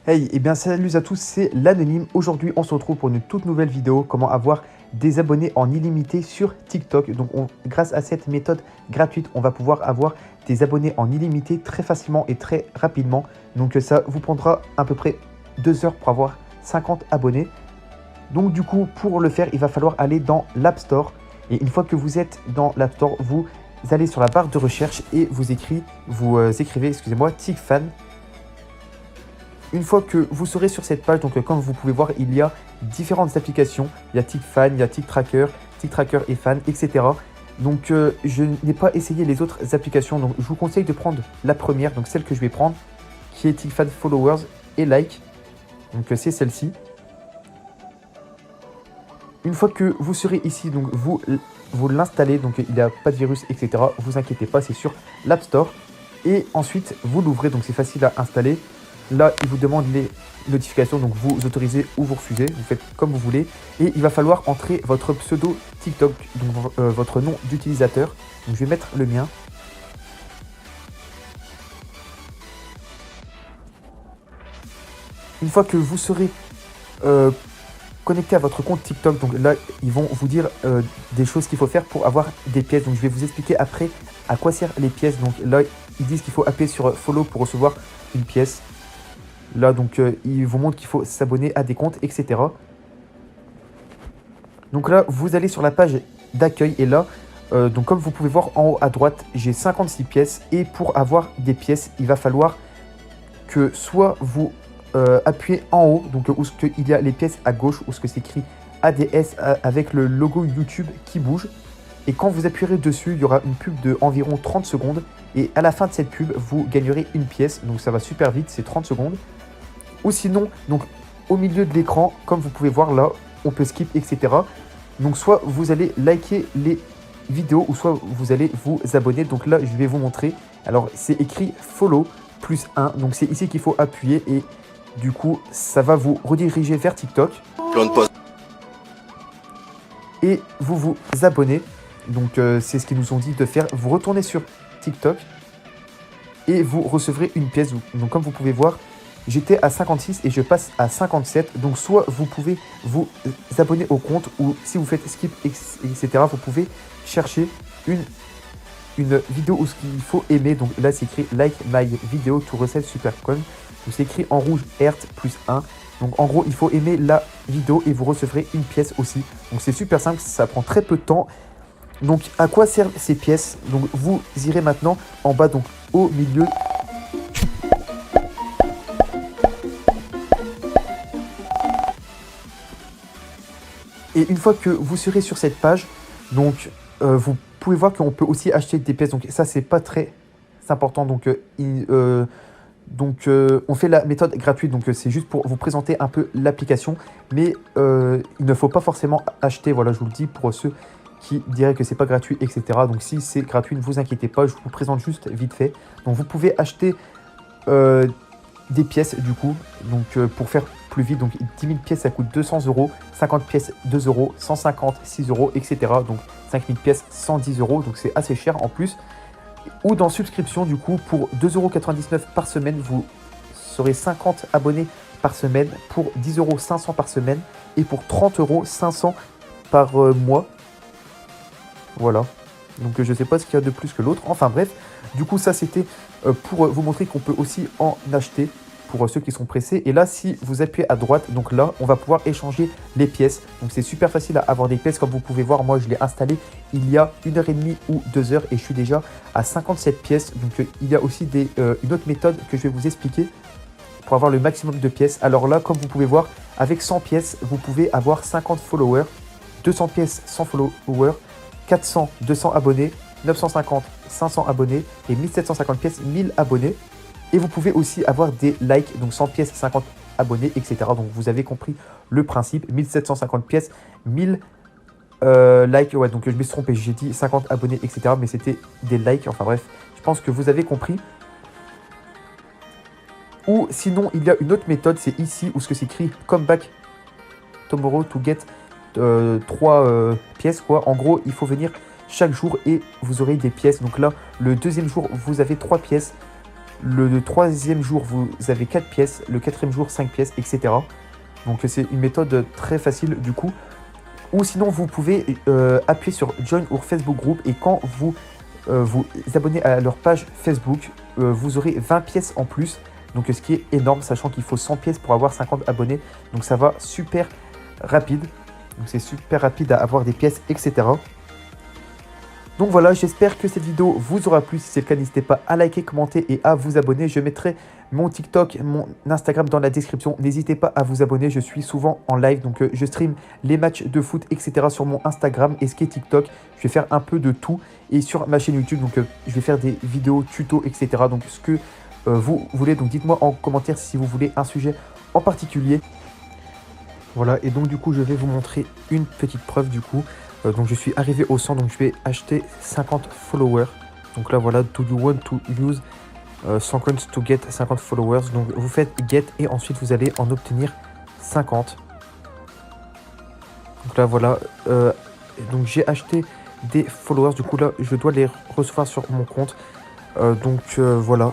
Hey, et bien salut à tous, c'est l'Anonyme. Aujourd'hui, on se retrouve pour une toute nouvelle vidéo, comment avoir des abonnés en illimité sur TikTok. Donc, grâce à cette méthode gratuite, on va pouvoir avoir des abonnés en illimité très facilement et très rapidement. Donc, ça vous prendra à peu près 2 heures pour avoir 50 abonnés. Donc, du coup, pour le faire, il va falloir aller dans l'App Store. Et une fois que vous êtes dans l'App Store, vous allez sur la barre de recherche et vous écrivez, excusez-moi, TikFan. Une fois que vous serez sur cette page, donc comme vous pouvez voir, il y a différentes applications. Il y a TikFan, il y a TikTracker et Fan, etc. Donc je n'ai pas essayé les autres applications, donc je vous conseille de prendre la première, donc celle que je vais prendre, qui est TikFan Followers et Like. Donc c'est celle-ci. Une fois que vous serez ici, donc vous l'installez, donc il n'y a pas de virus, etc. Vous inquiétez pas, c'est sur l'App Store. Et ensuite, vous l'ouvrez, donc c'est facile à installer. Là, il vous demande les notifications, donc vous autorisez ou vous refusez, vous faites comme vous voulez. Et il va falloir entrer votre pseudo TikTok, donc votre nom d'utilisateur. Donc je vais mettre le mien. Une fois que vous serez connecté à votre compte TikTok, donc là, ils vont vous dire des choses qu'il faut faire pour avoir des pièces. Donc je vais vous expliquer après à quoi servent les pièces. Donc là, ils disent qu'il faut appuyer sur Follow pour recevoir une pièce. Là, donc, il vous montre qu'il faut s'abonner à des comptes, etc. Donc là, vous allez sur la page d'accueil. Et là, donc comme vous pouvez voir en haut à droite, j'ai 56 pièces. Et pour avoir des pièces, il va falloir que soit vous appuyez en haut, donc où il y a les pièces à gauche, où ce que c'est écrit ADS avec le logo YouTube qui bouge. Et quand vous appuierez dessus, il y aura une pub de environ 30 secondes. Et à la fin de cette pub, vous gagnerez une pièce. Donc ça va super vite, c'est 30 secondes. Ou sinon, donc au milieu de l'écran, comme vous pouvez voir là, on peut skip, etc. Donc soit vous allez liker les vidéos ou soit vous allez vous abonner. Donc là, je vais vous montrer. Alors c'est écrit follow plus 1. Donc c'est ici qu'il faut appuyer et du coup, ça va vous rediriger vers TikTok. Et vous vous abonnez. Donc c'est ce qu'ils nous ont dit de faire. Vous retournez sur TikTok et vous recevrez une pièce. Donc comme vous pouvez voir, j'étais à 56 et je passe à 57. Donc soit vous pouvez vous abonner au compte ou si vous faites skip, etc. vous pouvez chercher une vidéo où ce qu'il faut aimer. Donc là c'est écrit like my video to receive super coin. Donc c'est écrit en rouge Earth plus 1. Donc en gros il faut aimer la vidéo et vous recevrez une pièce aussi. Donc c'est super simple, ça prend très peu de temps. Donc à quoi servent ces pièces? Donc vous irez maintenant en bas, donc au milieu. Et une fois que vous serez sur cette page, donc vous pouvez voir qu'on peut aussi acheter des pièces. Donc ça c'est pas très important. Donc on fait la méthode gratuite. Donc c'est juste pour vous présenter un peu l'application. Mais il ne faut pas forcément acheter. Voilà, je vous le dis pour ceux qui diraient que c'est pas gratuit, etc. Donc si c'est gratuit, ne vous inquiétez pas. Je vous présente juste vite fait. Donc vous pouvez acheter des pièces du coup. Donc pour faire plus vite, donc 10 000 pièces ça coûte 200 €, 50 pièces 2 €, 150 6 €, etc. Donc 5000 pièces 110 €, donc c'est assez cher en plus. Ou dans subscription du coup pour 2,99 € par semaine, vous serez 50 abonnés par semaine, pour 10 € 500 par semaine et pour 30 € 500 par mois. Voilà. Donc je sais pas ce qu'il y a de plus que l'autre. Enfin bref, du coup ça c'était pour vous montrer qu'on peut aussi en acheter pour ceux qui sont pressés. Et là, si vous appuyez à droite, donc là, on va pouvoir échanger les pièces. Donc c'est super facile à avoir des pièces. Comme vous pouvez voir, moi je l'ai installé il y a 1h30 ou 2 heures et je suis déjà à 57 pièces. Donc il y a aussi une autre méthode que je vais vous expliquer pour avoir le maximum de pièces. Alors là, comme vous pouvez voir, avec 100 pièces, vous pouvez avoir 50 followers, 200 pièces 100 followers, 400 200 abonnés, 950 500 abonnés et 1750 pièces 1000 abonnés. Et vous pouvez aussi avoir des likes, donc 100 pièces, 50 abonnés, etc. Donc vous avez compris le principe. 1750 pièces, 1000 likes. Ouais, donc je me suis trompé, j'ai dit 50 abonnés, etc. Mais c'était des likes. Enfin bref, je pense que vous avez compris. Ou sinon, il y a une autre méthode, c'est ici où ce que c'est écrit come back tomorrow to get 3 pièces, quoi. En gros, il faut venir chaque jour et vous aurez des pièces. Donc là, le deuxième jour, vous avez 3 pièces. Le troisième jour, vous avez 4 pièces. Le quatrième jour, 5 pièces, etc. Donc c'est une méthode très facile du coup. Ou sinon, vous pouvez appuyer sur Join ou Facebook Group et quand vous vous abonnez à leur page Facebook, vous aurez 20 pièces en plus. Donc ce qui est énorme, sachant qu'il faut 100 pièces pour avoir 50 abonnés. Donc ça va super rapide. Donc c'est super rapide à avoir des pièces, etc. Donc voilà, j'espère que cette vidéo vous aura plu. Si c'est le cas, n'hésitez pas à liker, commenter et à vous abonner. Je mettrai mon TikTok, mon Instagram dans la description. N'hésitez pas à vous abonner, je suis souvent en live. Donc je stream les matchs de foot, etc. sur mon Instagram et ce qui est TikTok. Je vais faire un peu de tout. Et sur ma chaîne YouTube, donc je vais faire des vidéos, tutos, etc. Donc ce que vous voulez. Donc dites-moi en commentaire si vous voulez un sujet en particulier. Voilà, et donc du coup, je vais vous montrer une petite preuve du coup. Donc je suis arrivé au 100, donc je vais acheter 50 followers. Donc là voilà, do you want to use 100 coins to get 50 followers. Donc vous faites get et ensuite vous allez en obtenir 50. Donc là voilà, donc j'ai acheté des followers. Du coup là, je dois les recevoir sur mon compte. Donc voilà,